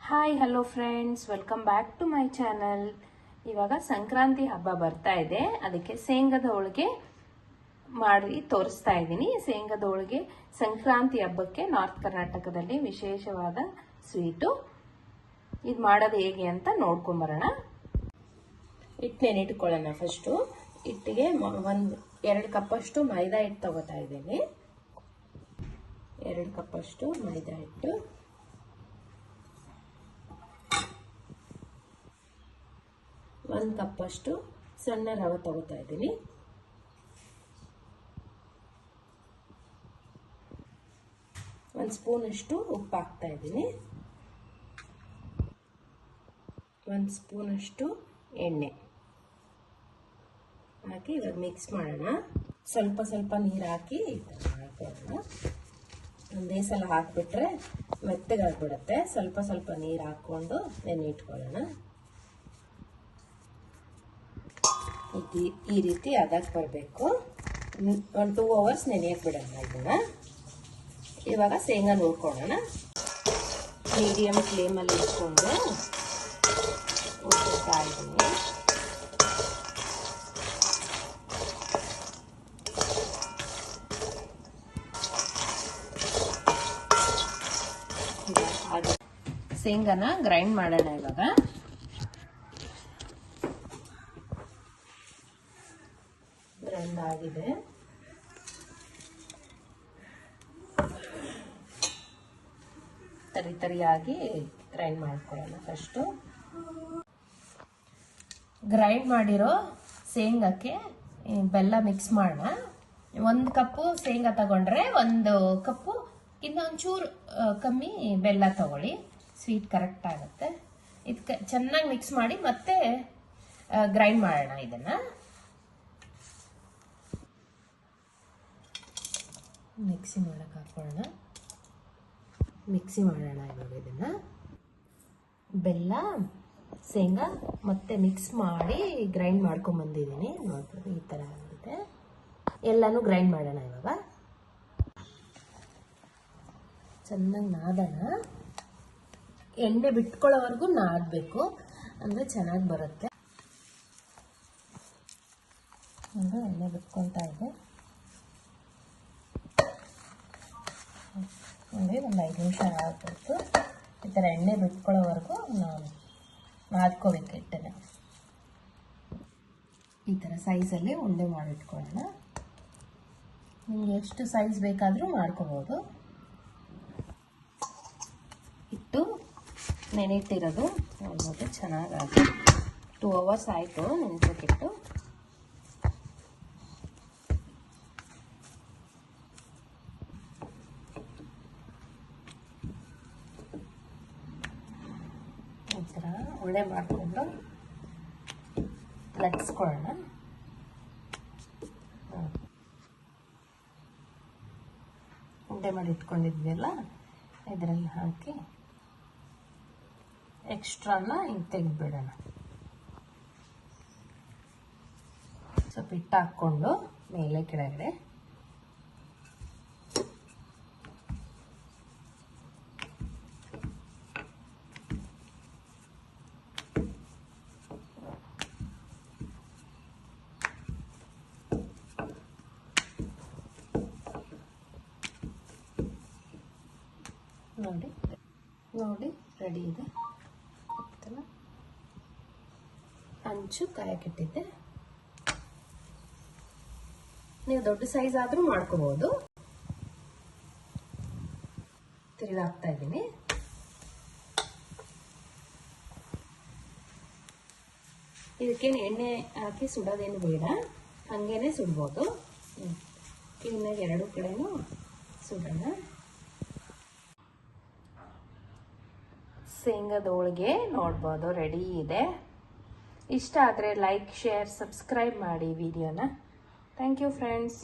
Hi hello friends, welcome back to my channel. ಇವಾಗ ಸಂಕ್ರಾಂತಿ ಹಬ್ಬ ಬರ್ತಾ ಇದೆ, ಅದಕ್ಕೆ ಶೇಂಗಾದ ಹೋಳಿಗೆ ಮಾಡಿ ತೋರಿಸ್ತಾ ಇದ್ದೀನಿ. ಶೇಂಗಾದ ಹೋಳಿಗೆ ಸಂಕ್ರಾಂತಿ ಹಬ್ಬಕ್ಕೆ ನಾರ್ತ್ ಕರ್ನಾಟಕದಲ್ಲಿ ವಿಶೇಷವಾದ ಸ್ವೀಟು. ಇದು ಮಾಡೋದು ಹೇಗೆ ಅಂತ ನೋಡ್ಕೊಂಬರೋಣ. ಹಿಟ್ಟು ನೆನಿಟ್ಕೊಳ್ಳೋಣ. ಫಸ್ಟು ಹಿಟ್ಟಿಗೆ 2 ಕಪ್ಪಷ್ಟು ಮೈದಾ ಹಿಟ್ಟು ತಗೋತಾ ಇದ್ದೀನಿ. 2 ಕಪ್ಪಷ್ಟು ಮೈದಾ ಹಿಟ್ಟು, 1 ಕಪ್ಪಷ್ಟು ಸಣ್ಣ ರವೆ ತಗೋತಾ ಇದ್ದೀನಿ. ಒಂದು ಸ್ಪೂನಷ್ಟು ಉಪ್ಪು ಹಾಕ್ತಾ ಇದ್ದೀನಿ. 1 ಸ್ಪೂನಷ್ಟು ಎಣ್ಣೆ ಹಾಕಿ ಇವಾಗ ಮಿಕ್ಸ್ ಮಾಡೋಣ. ಸ್ವಲ್ಪ ಸ್ವಲ್ಪ ನೀರು ಹಾಕಿ ಮಾಡ್ಕೊಳ್ಳೋಣ. ಒಂದೇ ಸಲ ಹಾಕಿಬಿಟ್ರೆ ಮೆತ್ತಗಾಗ್ಬಿಡುತ್ತೆ. ಸ್ವಲ್ಪ ಸ್ವಲ್ಪ ನೀರು ಹಾಕ್ಕೊಂಡು ನೆನೆಯಿಟ್ಕೊಳ್ಳೋಣ. ಈ ರೀತಿ ಅದಕ್ಕೆ ಬರಬೇಕು. 1-2 ಅವರ್ಸ್ ನೆನೆಯಕ್ಕೆ ಬಿಡೋಣ ಇದನ್ನ. ಇವಾಗ ಶೇಂಗಾ ನೋಡ್ಕೊಳ್ಳೋಣ. ಮೀಡಿಯಮ್ ಫ್ಲೇಮಲ್ಲಿ ಇಟ್ಕೊಂಡು ಉರಿಸ್ತಾ ಇದ್ದೀನಿ. ಶೇಂಗಾನ ಗ್ರೈಂಡ್ ಮಾಡೋಣ. ಇವಾಗ ಗ್ರೈಂಡ್ ಆಗಿದೆ. ತರಿಯಾಗಿ ಗ್ರೈಂಡ್ ಮಾಡ್ಕೊಳ್ಳೋಣ. ಫಸ್ಟು ಗ್ರೈಂಡ್ ಮಾಡಿರೋ ಶೇಂಗಾಕ್ಕೆ ಬೆಲ್ಲ ಮಿಕ್ಸ್ ಮಾಡೋಣ. 1 ಕಪ್ಪು ಶೇಂಗಾ ತಗೊಂಡ್ರೆ 1 ಕಪ್ಪು ಇನ್ನೊಂಚೂರು ಕಮ್ಮಿ ಬೆಲ್ಲ ತಗೊಳ್ಳಿ. ಸ್ವೀಟ್ ಕರೆಕ್ಟ್ ಆಗುತ್ತೆ. ಇದಕ್ಕೆ ಚೆನ್ನಾಗಿ ಮಿಕ್ಸ್ ಮಾಡಿ ಮತ್ತೆ ಗ್ರೈಂಡ್ ಮಾಡೋಣ. ಇದನ್ನ ಮಿಕ್ಸಿ ಮಾಡಕ್ಕೆ ಹಾಕೊಳ್ಳೋಣ. ಮಿಕ್ಸಿ ಮಾಡೋಣ. ಇವಾಗ ಇದನ್ನ ಬೆಲ್ಲ ಶೇಂಗಾ ಮತ್ತೆ ಮಿಕ್ಸ್ ಮಾಡಿ ಗ್ರೈಂಡ್ ಮಾಡ್ಕೊಂಡ್ ಬಂದಿದ್ದೀನಿ. ನೋಡ್ಬೋದು ಈ ಥರ ಆಗಿದೆ. ಎಲ್ಲಾನು ಗ್ರೈಂಡ್ ಮಾಡೋಣ. ಇವಾಗ ಚೆನ್ನಾಗಿ ನಾದೋಣ. ಎಣ್ಣೆ ಬಿಟ್ಕೊಳ್ಳೋವರೆಗೂ ನಾದಬೇಕು, ಅಂದರೆ ಚೆನ್ನಾಗಿ ಬರುತ್ತೆ. ಎಣ್ಣೆ ಬಿಟ್ಕೊತಾ ಇದೆ. ಅಂದರೆ ಒಂದು 5 ನಿಮಿಷ ಆಗಬೇಕು. ಈ ಥರ ಎಣ್ಣೆ ಬಿಟ್ಕೊಳ್ಳೋವರೆಗೂ ನಾವು ನಾದ್ಕೋಬೇಕು ಹಿಟ್ಟನ್ನ. ಈ ಥರ ಸೈಜಲ್ಲಿ ಉಂಡೆ ಮಾಡಿಟ್ಕೊಳ್ಳೋಣ. ನಿಮಗೆ ಎಷ್ಟು ಸೈಜ್ ಬೇಕಾದರೂ ಮಾಡ್ಕೋಬೋದು. ಹಿಟ್ಟು ನೆನೆಟ್ಟಿರೋದು ನೋಡ್ಬೋದು ಚೆನ್ನಾಗಾಗಿ 2 ಅವರ್ಸ್ ಆಯಿತು ನೆನೆಸೋಕ್ಕಿಟ್ಟು. ಈ ಥರ ಉಂಡೆ ಮಾಡಿಕೊಂಡು ಲಟ್ಸ್ಕೊಳ್ಳೋಣ. ಉಂಡೆ ಮಾಡಿ ಇಟ್ಕೊಂಡಿದ್ವಲ್ಲ ಇದರಲ್ಲಿ ಹಾಕಿ ಎಕ್ಸ್ಟ್ರಾನ ಹಿಂಗೆ ತೆಗೆದುಬಿಡೋಣ. ಸ್ವಲ್ಪ ಹಿಟ್ಟು ಹಾಕ್ಕೊಂಡು ಮೇಲೆ ಕೆಳಗಡೆ ನೋಡಿ ರೆಡಿ ಇದೆ. ಹಂಚು ಕಾಯಕ್ಕಿಟ್ಟಿದ್ದೆ. ನೀವು ದೊಡ್ಡ ಸೈಜ್ ಆದ್ರೂ ಮಾಡ್ಕೋಬಹುದು. ತಿರುಗಾಕ್ತಾ ಇದ್ದೀನಿ. ಇದಕ್ಕೇನು ಎಣ್ಣೆ ಹಾಕಿ ಸುಡೋದೇನು ಬೇಡ, ಹಂಗೇನೆ ಸುಡ್ಬೋದು. ಕ್ಲೀನಾಗಿ 2 ಕಡೆನೂ ಸುಡೋಣ. ಶೇಂಗಾದ ಹೋಳಿಗೆ ನೋಡ್ಬೋದು ರೆಡಿ ಇದೆ. ಇಷ್ಟ ಆದರೆ ಲೈಕ್, ಶೇರ್, ಸಬ್ಸ್ಕ್ರೈಬ್ ಮಾಡಿ ವಿಡಿಯೋನ. Thank you friends.